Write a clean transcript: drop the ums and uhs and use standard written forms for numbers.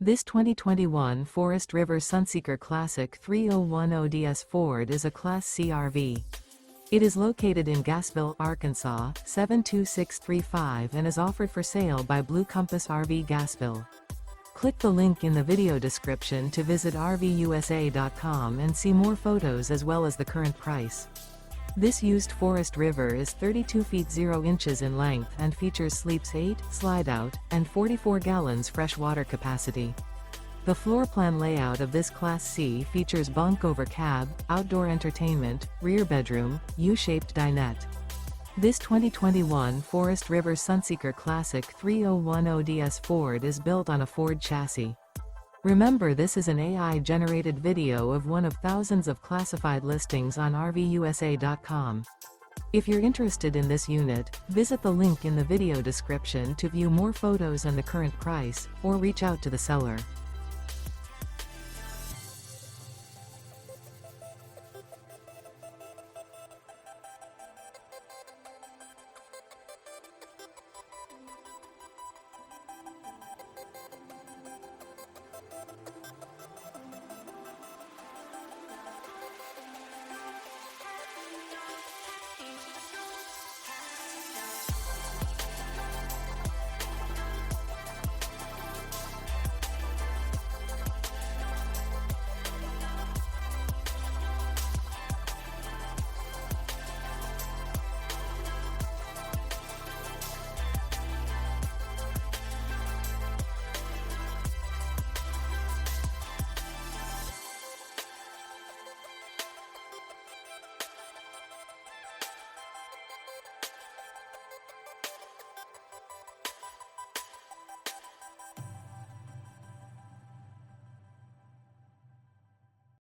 This 2021 Forest River Sunseeker Classic 3010 DS Ford is a Class C RV. It is located in Gassville, Arkansas, 72635 and is offered for sale by Blue Compass RV Gassville. Click the link in the video description to visit RVUSA.com and see more photos as well as the current price. This used Forest River is 32 feet 0 inches in length and features sleeps 8, Slideout, and 44 gallons fresh water capacity. The floor plan layout of this Class C features bunk over cab, outdoor entertainment, rear bedroom, U-shaped dinette. This 2021 Forest River Sunseeker Classic 3010 DS Ford is built on a Ford chassis. Remember, this is an AI-generated video of one of thousands of classified listings on RVUSA.com. If you're interested in this unit, visit the link in the video description to view more photos and the current price, or reach out to the seller.